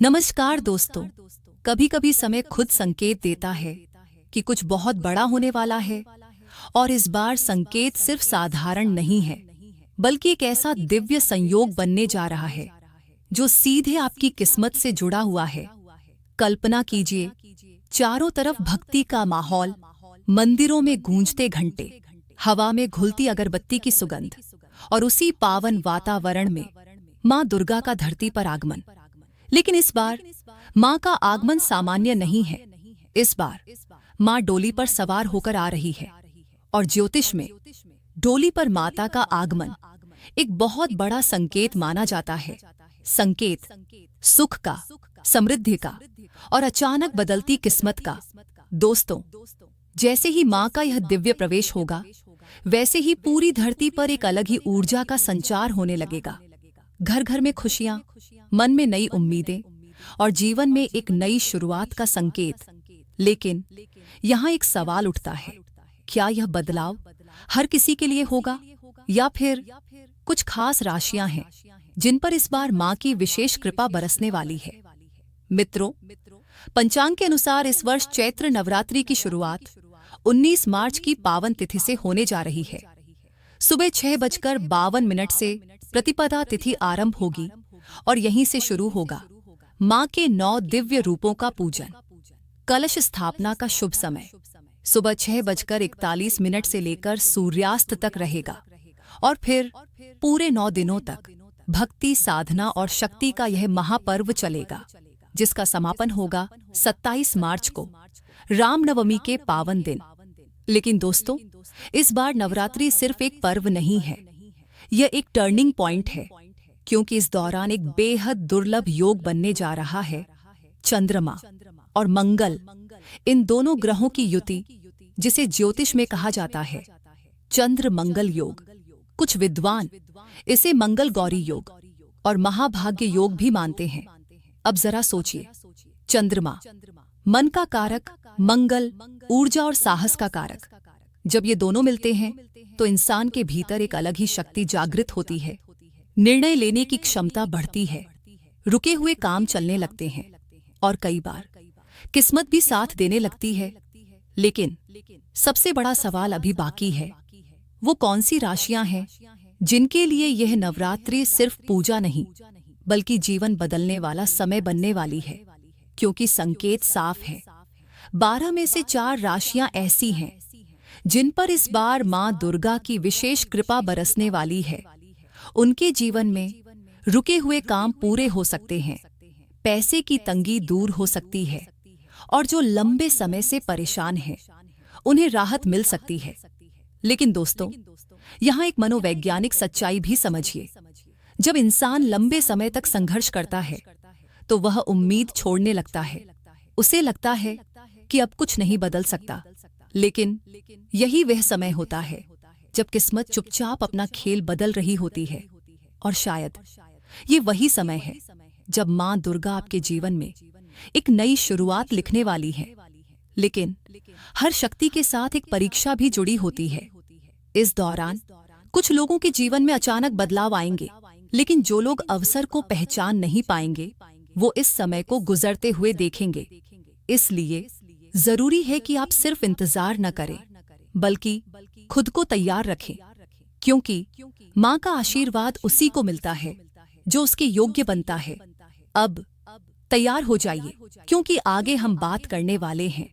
नमस्कार दोस्तों। कभी कभी समय खुद संकेत देता है कि कुछ बहुत बड़ा होने वाला है, और इस बार संकेत सिर्फ साधारण नहीं है, बल्कि एक ऐसा दिव्य संयोग बनने जा रहा है जो सीधे आपकी किस्मत से जुड़ा हुआ है। कल्पना कीजिए, चारों तरफ भक्ति का माहौल, मंदिरों में गूंजते घंटे, हवा में घुलती अगरबत्ती की सुगंध, और उसी पावन वातावरण में माँ दुर्गा का धरती पर आगमन। लेकिन इस बार माँ का आगमन सामान्य नहीं है। इस बार माँ डोली पर सवार होकर आ रही है, और ज्योतिष में डोली पर माता का आगमन एक बहुत बड़ा संकेत माना जाता है। संकेत सुख का, समृद्धि का और अचानक बदलती किस्मत का। दोस्तों, जैसे ही माँ का यह दिव्य प्रवेश होगा, वैसे ही पूरी धरती पर एक अलग ही ऊर्जा का संचार होने लगेगा। घर घर में खुशियां, मन में नई उम्मीदें और जीवन में एक नई शुरुआत का संकेत। लेकिन यहाँ एक सवाल उठता है, क्या यह बदलाव हर किसी के लिए होगा, या फिर कुछ खास राशियां हैं जिन पर इस बार माँ की विशेष कृपा बरसने वाली है? मित्रों, पंचांग के अनुसार इस वर्ष चैत्र नवरात्रि की शुरुआत 19 मार्च की पावन तिथि से होने जा रही है। सुबह 6:52 से प्रतिपदा तिथि आरंभ होगी, और यहीं से शुरू होगा माँ के 9 दिव्य रूपों का पूजन। कलश स्थापना का शुभ समय सुबह 6:41 से लेकर सूर्यास्त तक रहेगा, और फिर पूरे 9 दिनों तक भक्ति, साधना और शक्ति का यह महापर्व चलेगा, जिसका समापन होगा 27 मार्च को, रामनवमी के पावन दिन। लेकिन दोस्तों, इस बार नवरात्रि सिर्फ एक पर्व नहीं है, यह एक टर्निंग पॉइंट है, क्योंकि इस दौरान एक बेहद दुर्लभ योग बनने जा रहा है। चंद्रमा और मंगल, इन दोनों ग्रहों की युति, जिसे ज्योतिष में कहा जाता है चंद्र मंगल योग। कुछ विद्वान इसे मंगल गौरी योग और महाभाग्य योग भी मानते हैं। अब जरा सोचिए, चंद्रमा मन का कारक, मंगल ऊर्जा और साहस का कारक। जब ये दोनों मिलते हैं तो इंसान के भीतर एक अलग ही शक्ति जागृत होती है। निर्णय लेने की क्षमता बढ़ती है, रुके हुए काम चलने लगते हैं, और कई बार किस्मत भी साथ देने लगती है। लेकिन सबसे बड़ा सवाल अभी बाकी है, वो कौन सी राशियां हैं जिनके लिए यह नवरात्रि सिर्फ पूजा नहीं, बल्कि जीवन बदलने वाला समय बनने वाली है? क्योंकि संकेत साफ है, 12 में से 4 राशियां ऐसी हैं जिन पर इस बार माँ दुर्गा की विशेष कृपा बरसने वाली है। उनके जीवन में रुके हुए काम पूरे हो सकते हैं, पैसे की तंगी दूर हो सकती है, और जो लंबे समय से परेशान हैं, उन्हें राहत मिल सकती है। लेकिन दोस्तों, यहाँ एक मनोवैज्ञानिक सच्चाई भी समझिए। जब इंसान लंबे समय तक संघर्ष करता है, तो वह उम्मीद छोड़ने लगता है। उसे लगता है कि अब कुछ नहीं बदल सकता। लेकिन यही वह समय होता है जब किस्मत चुपचाप अपना खेल बदल रही होती है। और शायद ये वही समय है जब माँ दुर्गा आपके जीवन में एक नई शुरुआत लिखने वाली है। लेकिन हर शक्ति के साथ एक परीक्षा भी जुड़ी होती है। इस दौरान कुछ लोगों के जीवन में अचानक बदलाव आएंगे, लेकिन जो लोग अवसर को पहचान नहीं पाएंगे, वो इस समय को गुजरते हुए देखेंगे। इसलिए जरूरी है कि आप सिर्फ इंतजार न करें, बल्कि खुद को तैयार रखें, क्योंकि माँ का आशीर्वाद उसी को मिलता है जो उसके योग्य बनता है। अब तैयार हो जाइए, क्योंकि आगे हम बात करने वाले हैं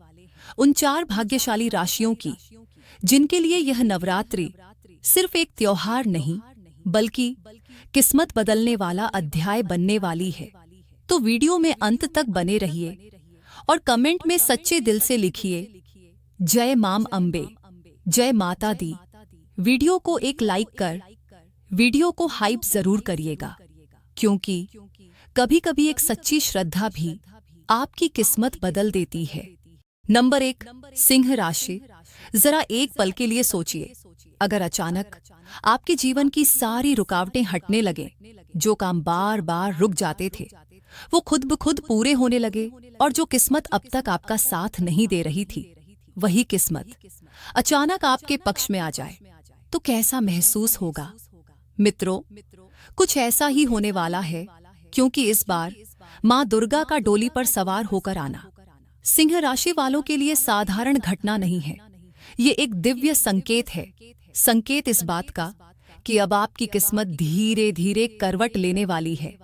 उन 4 भाग्यशाली राशियों की, जिनके लिए यह नवरात्रि सिर्फ एक त्योहार नहीं, बल्कि किस्मत बदलने वाला अध्याय बनने वाली है। तो वीडियो में अंत तक बने रहिए, और कमेंट में सच्चे दिल से लिखिए, जय माम अम्बे, जय माता दी। वीडियो को एक लाइक कर वीडियो को हाइप जरूर करिएगा, क्योंकि कभी कभी एक सच्ची श्रद्धा भी आपकी किस्मत बदल देती है। नंबर 1, सिंह राशि। जरा एक पल के लिए सोचिए, अगर अचानक आपके जीवन की सारी रुकावटें हटने लगे, जो काम बार बार रुक जाते थे वो खुद ब खुद पूरे होने लगे, और जो किस्मत अब तक आपका साथ नहीं दे रही थी, वही किस्मत अचानक आपके पक्ष में आ जाए, तो कैसा महसूस होगा? मित्रों, कुछ ऐसा ही होने वाला है, क्योंकि इस बार माँ दुर्गा का डोली पर सवार होकर आना सिंह राशि वालों के लिए साधारण घटना नहीं है। ये एक दिव्य संकेत है, संकेत इस बात का कि अब आपकी किस्मत धीरे धीरे करवट लेने वाली है।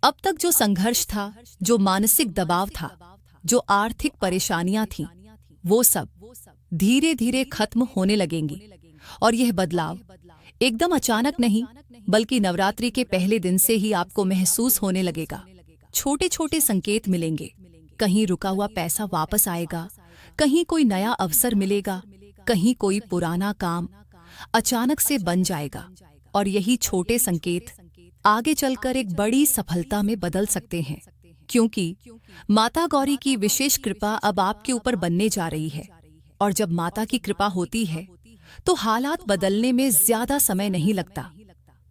अब तक जो संघर्ष था, जो मानसिक दबाव था, जो आर्थिक परेशानियां थीं, वो सब धीरे धीरे खत्म होने लगेंगी। और यह बदलाव एकदम अचानक नहीं, बल्कि नवरात्रि के पहले दिन से ही आपको महसूस होने लगेगा। छोटे छोटे संकेत मिलेंगे, कहीं रुका हुआ पैसा वापस आएगा, कहीं कोई नया अवसर मिलेगा, कहीं कोई पुराना काम अचानक से बन जाएगा। और यही छोटे संकेत आगे चलकर एक बड़ी सफलता में बदल सकते हैं, क्योंकि माता गौरी की विशेष कृपा अब आपके ऊपर बनने जा रही है। और जब माता की कृपा होती है तो हालात बदलने में ज्यादा समय नहीं लगता।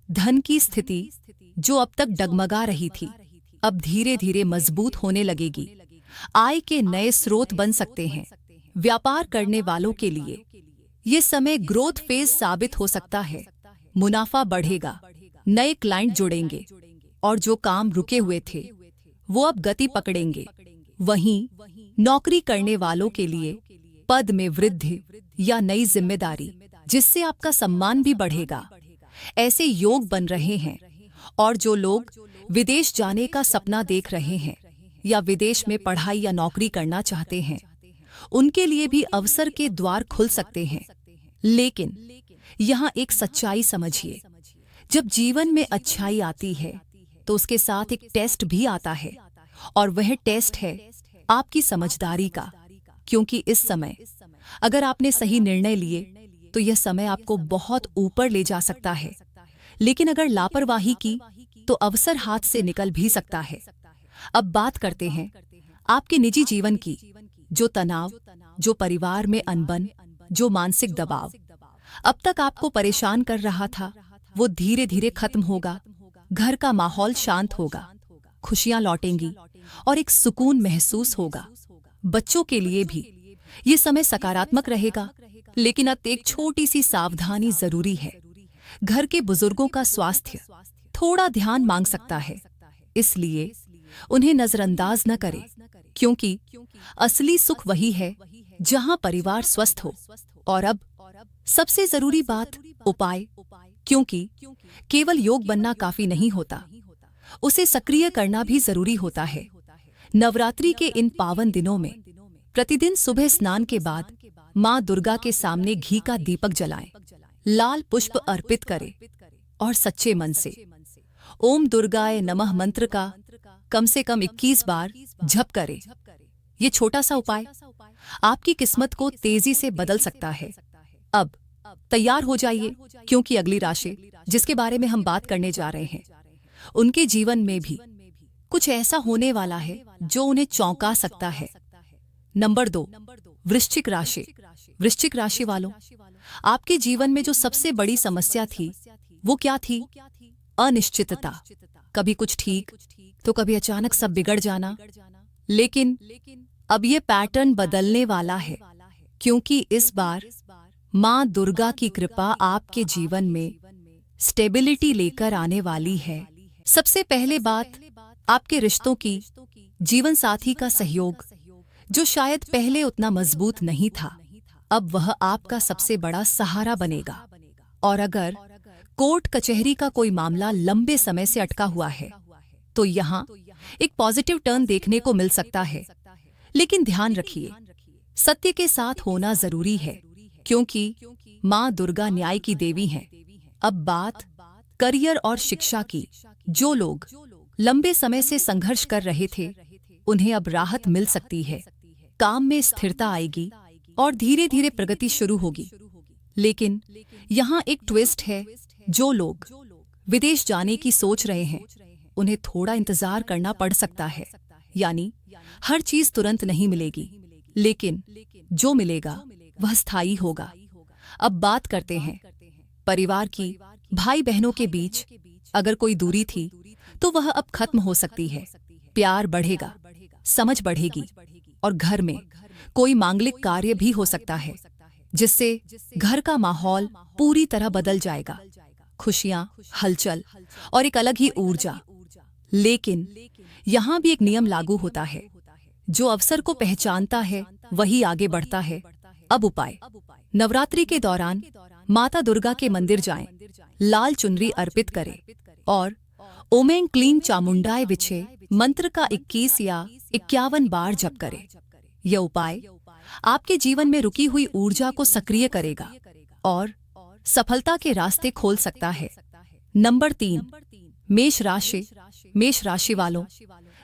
धन की स्थिति जो अब तक डगमगा रही थी, अब धीरे धीरे मजबूत होने लगेगी। आय के नए स्रोत बन सकते हैं। व्यापार करने वालों के लिए ये समय ग्रोथ फेज साबित हो सकता है। मुनाफा बढ़ेगा, नए क्लाइंट जुड़ेंगे और जो काम रुके हुए थे वो अब गति पकड़ेंगे। वहीं नौकरी करने वालों के लिए पद में वृद्धि या नई जिम्मेदारी, जिससे आपका सम्मान भी बढ़ेगा, ऐसे योग बन रहे हैं। और जो लोग विदेश जाने का सपना देख रहे हैं या विदेश में पढ़ाई या नौकरी करना चाहते हैं, उनके लिए भी अवसर के द्वार खुल सकते हैं। लेकिन यहाँ एक सच्चाई समझिए, जब जीवन में अच्छाई आती है तो उसके साथ एक टेस्ट भी आता है, और वह टेस्ट है आपकी समझदारी का। क्योंकि इस समय अगर आपने सही निर्णय लिए तो यह समय आपको बहुत ऊपर ले जा सकता है, लेकिन अगर लापरवाही की तो अवसर हाथ से निकल भी सकता है। अब बात करते हैं आपके निजी जीवन की। जो तनाव, जो परिवार में अनबन, जो मानसिक दबाव अब तक आपको परेशान कर रहा था, वो धीरे धीरे खत्म होगा। घर का माहौल शांत होगा, खुशियां लौटेंगी और एक सुकून महसूस होगा। बच्चों के लिए भी ये समय सकारात्मक रहेगा, लेकिन अब एक छोटी सी सावधानी जरूरी है। घर के बुजुर्गों का स्वास्थ्य थोड़ा ध्यान मांग सकता है, इसलिए उन्हें नजरअंदाज न करें, क्योंकि असली सुख वही है जहां परिवार स्वस्थ हो। और अब सबसे जरूरी बात, उपाय, क्योंकि केवल योग बनना काफी नहीं होता, उसे सक्रिय करना भी जरूरी होता है। नवरात्रि के इन पावन दिनों में प्रतिदिन सुबह स्नान के बाद माँ दुर्गा के सामने घी का दीपक जलाएं, लाल पुष्प अर्पित करें और सच्चे मन से ओम दुर्गाय नमः मंत्र का कम से कम 21 बार जप करें। ये छोटा सा उपाय आपकी किस्मत को तेजी से बदल सकता है। अब तैयार हो जाइए, क्योंकि अगली राशि जिसके बारे में हम बात करने जा रहे हैं, उनके जीवन में भी कुछ ऐसा होने वाला है जो उन्हें चौंका सकता है। नंबर 2, वृश्चिक राशि। वृश्चिक राशि वालों, आपके जीवन में जो सबसे बड़ी समस्या थी वो क्या थी? अनिश्चितता। कभी कुछ ठीक तो कभी अचानक सब बिगड़ जाना। लेकिन अब ये पैटर्न बदलने वाला है, क्योंकि इस बार माँ दुर्गा की कृपा आपके जीवन में स्टेबिलिटी लेकर आने वाली है। सबसे पहले बात, आपके रिश्तों की, जीवन साथी का सहयोग, जो शायद पहले उतना मजबूत नहीं था, अब वह आपका सबसे बड़ा सहारा बनेगा। और अगर कोर्ट कचहरी का कोई मामला लंबे समय से अटका हुआ है, तो यहाँ एक पॉजिटिव टर्न देखने को मिल सकता है। लेकिन ध्यान रखिए, सत्य के साथ होना जरूरी है, क्योंकि माँ दुर्गा न्याय की देवी हैं। अब बात करियर और शिक्षा की। जो लोग लंबे समय से संघर्ष कर रहे थे, उन्हें अब राहत मिल सकती है। काम में स्थिरता आएगी और धीरे धीरे प्रगति शुरू होगी। लेकिन यहाँ एक ट्विस्ट है, जो लोग विदेश जाने की सोच रहे हैं, उन्हें थोड़ा इंतजार करना पड़ सकता है। यानी हर चीज तुरंत नहीं मिलेगी, लेकिन जो मिलेगा वह स्थायी होगा। अब बात करते हैं परिवार की। भाई बहनों के बीच अगर कोई दूरी थी तो वह अब खत्म हो सकती है। प्यार बढ़ेगा, समझ बढ़ेगी और घर में कोई मांगलिक कार्य भी हो सकता है, जिससे घर का माहौल पूरी तरह बदल जाएगा। खुशियां, हलचल और एक अलग ही ऊर्जा। लेकिन यहाँ भी एक नियम लागू होता है, जो अवसर को पहचानता है वही आगे बढ़ता है। अब उपाय। नवरात्रि के दौरान माता दुर्गा के मंदिर जाएं, लाल चुनरी अर्पित करें और ओम ऐं क्लीं चामुंडाय विचे मंत्र का 21 या 51 बार जप करें। यह उपाय आपके जीवन में रुकी हुई ऊर्जा को सक्रिय करेगा और सफलता के रास्ते खोल सकता है। नंबर 3, मेष राशि। मेष राशि वालों,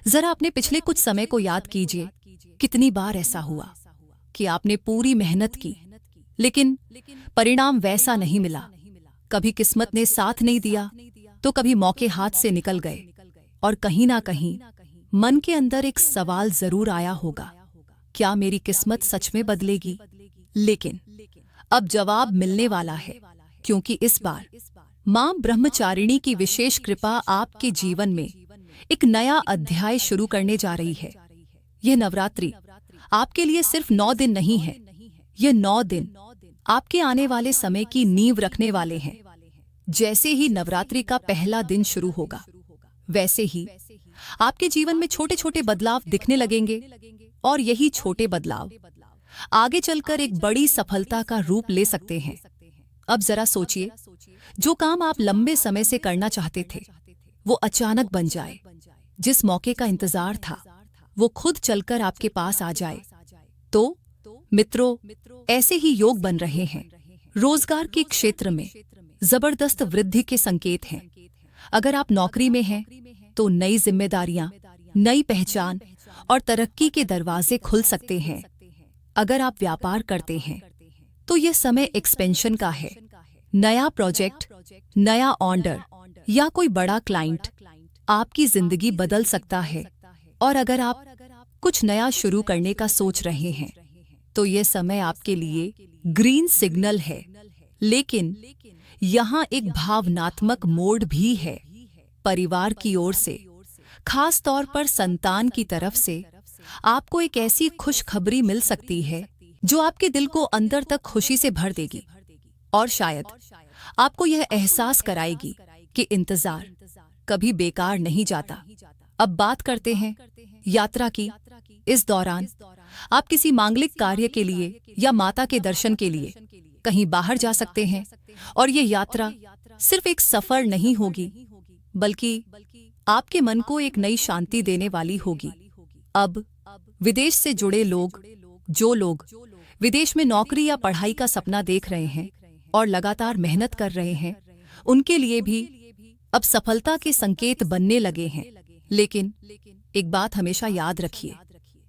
जरा अपने पिछले कुछ समय को याद कीजिए। कितनी बार ऐसा हुआ कि आपने पूरी मेहनत की लेकिन परिणाम वैसा नहीं मिला। कभी किस्मत ने साथ नहीं दिया तो कभी मौके हाथ से निकल गए और कहीं ना कहीं मन के अंदर एक सवाल जरूर आया होगा, क्या मेरी किस्मत सच में बदलेगी? लेकिन अब जवाब मिलने वाला है, क्योंकि इस बार मां ब्रह्मचारिणी की विशेष कृपा आपके जीवन में एक नया अध्याय शुरू करने जा रही है। यह नवरात्रि आपके लिए सिर्फ 9 दिन नहीं है, यह 9 दिन आपके आने वाले समय की नींव रखने वाले हैं। जैसे ही नवरात्रि का पहला दिन शुरू होगा, वैसे ही आपके जीवन में छोटे छोटे बदलाव दिखने लगेंगे और यही छोटे बदलाव आगे चलकर एक बड़ी सफलता का रूप ले सकते हैं। अब जरा सोचिए, जो काम आप लंबे समय से करना चाहते थे वो अचानक बन जाए। जिस मौके का इंतजार था वो खुद चलकर आपके पास आ जाए। तो मित्रों, ऐसे ही योग बन रहे हैं। रोजगार के क्षेत्र में जबरदस्त वृद्धि के संकेत हैं। अगर आप नौकरी में हैं तो नई जिम्मेदारियां, नई पहचान और तरक्की के दरवाजे खुल सकते हैं। अगर आप व्यापार करते हैं तो यह समय एक्सपेंशन का है। नया प्रोजेक्ट, नया ऑर्डर या कोई बड़ा क्लाइंट आपकी जिंदगी बदल सकता है। और अगर आप कुछ नया शुरू करने का सोच रहे हैं तो यह समय आपके लिए ग्रीन सिग्नल है। लेकिन यहाँ एक भावनात्मक मोड़ भी है। परिवार की ओर से, खास तौर पर संतान की तरफ से आपको एक ऐसी खुशखबरी मिल सकती है जो आपके दिल को अंदर तक खुशी से भर देगी और शायद आपको यह एहसास कराएगी कि इंतजार कभी बेकार नहीं जाता। अब बात करते हैं यात्रा की। इस दौरान आप किसी मांगलिक कार्य के लिए या माता के दर्शन के लिए कहीं बाहर जा सकते हैं और ये यात्रा सिर्फ एक सफर नहीं होगी, बल्कि आपके मन को एक नई शांति देने वाली होगी। अब विदेश से जुड़े लोग, जो लोग विदेश में नौकरी या पढ़ाई का सपना देख रहे हैं और लगातार मेहनत कर रहे हैं, उनके लिए भी अब सफलता के संकेत बनने लगे हैं। लेकिन एक बात हमेशा याद रखिए,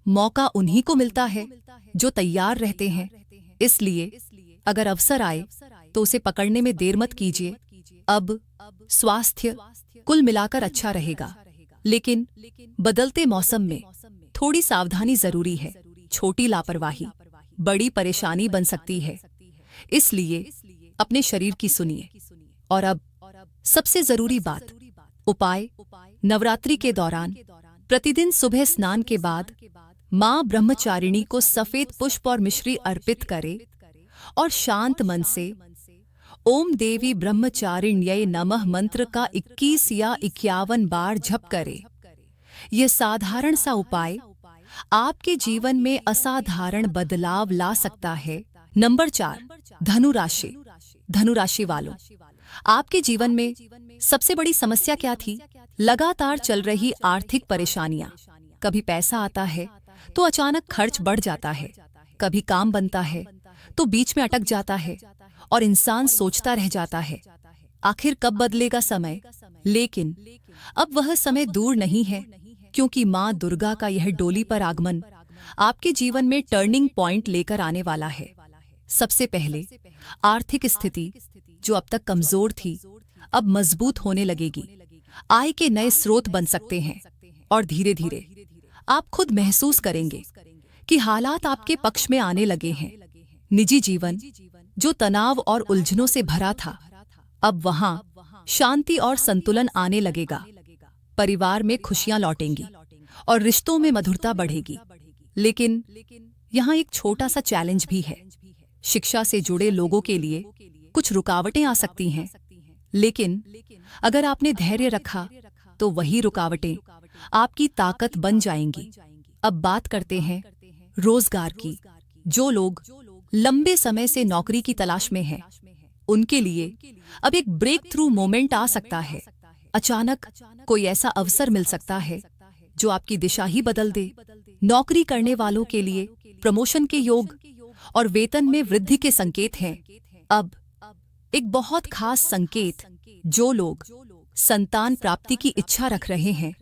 मौका उन्हीं को मिलता है जो तैयार रहते हैं। इसलिए अगर अवसर आए तो उसे पकड़ने में देर मत कीजिए। अब स्वास्थ्य कुल मिलाकर अच्छा रहेगा, लेकिन बदलते मौसम में थोड़ी सावधानी जरूरी है। छोटी लापरवाही बड़ी परेशानी बन सकती है, इसलिए अपने शरीर की सुनिए। और अब सबसे जरूरी बात, उपाय। नवरात्रि के दौरान प्रतिदिन सुबह स्नान के बाद मां ब्रह्मचारिणी को सफेद पुष्प और मिश्री अर्पित करे और शांत मन से ओम देवी ब्रह्मचारिण्यै नमः मंत्र का 21 या 51 बार जप करे। यह साधारण सा उपाय आपके जीवन में असाधारण बदलाव ला सकता है। नंबर 4, धनु राशि। धनु राशि वालों, आपके जीवन में सबसे बड़ी समस्या क्या थी? लगातार चल रही आर्थिक परेशानियां। कभी पैसा आता है तो अचानक खर्च बढ़ जाता है, कभी काम बनता है तो बीच में अटक जाता है और इंसान सोचता रह जाता है, आखिर कब बदलेगा समय। लेकिन अब वह समय दूर नहीं है, क्योंकि मां दुर्गा का यह डोली पर आगमन आपके जीवन में टर्निंग पॉइंट लेकर आने वाला है। सबसे पहले आर्थिक स्थिति जो अब तक कमजोर थी, अब मजबूत होने लगेगी। आय के नए स्रोत बन सकते हैं और धीरे धीरे आप खुद महसूस करेंगे कि हालात आपके पक्ष में आने लगे हैं। निजी जीवन जो तनाव और उलझनों से भरा था, अब वहां शांति और संतुलन आने लगेगा। परिवार में खुशियां लौटेंगी और रिश्तों में मधुरता बढ़ेगी। लेकिन यहाँ एक छोटा सा चैलेंज भी है। शिक्षा से जुड़े लोगों के लिए कुछ रुकावटें आ सकती हैं, लेकिन अगर आपने धैर्य रखा तो वही रुकावटें आपकी ताकत बन जाएंगी। अब बात करते हैं रोजगार की। जो लोग लंबे समय से नौकरी की तलाश में हैं, उनके लिए अब एक ब्रेक थ्रू मोमेंट आ सकता है। अचानक कोई ऐसा अवसर मिल सकता है जो आपकी दिशा ही बदल दे। नौकरी करने वालों के लिए प्रमोशन के योग और वेतन में वृद्धि के संकेत हैं। अब एक बहुत खास संकेत, जो लोग संतान प्राप्ति की इच्छा रख रहे हैं,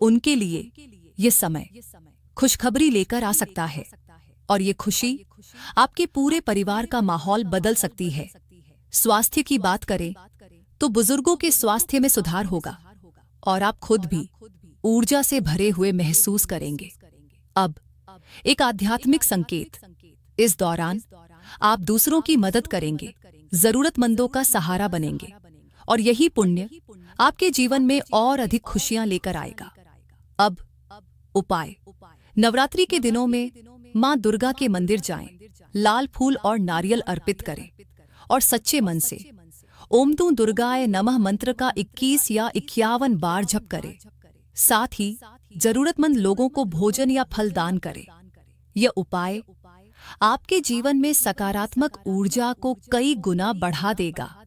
उनके लिए ये समय खुशखबरी लेकर आ सकता है और ये खुशी आपके पूरे परिवार का माहौल बदल सकती है। स्वास्थ्य की बात करें तो बुजुर्गों के स्वास्थ्य में सुधार होगा और आप खुद भी ऊर्जा से भरे हुए महसूस करेंगे। अब एक आध्यात्मिक संकेत, इस दौरान आप दूसरों की मदद करेंगे, जरूरतमंदों का सहारा बनेंगे और यही पुण्य आपके जीवन में और अधिक खुशियां लेकर आएगा। अब उपाय। नवरात्रि के दिनों में मां दुर्गा के मंदिर जाएं, लाल फूल और नारियल अर्पित करें और सच्चे मन से ओम तू दुर्गाय नमः मंत्र का 21 या 51 बार जप करें। साथ ही जरूरतमंद लोगों को भोजन या फल दान करें। यह उपाय आपके जीवन में सकारात्मक ऊर्जा को कई गुना बढ़ा देगा।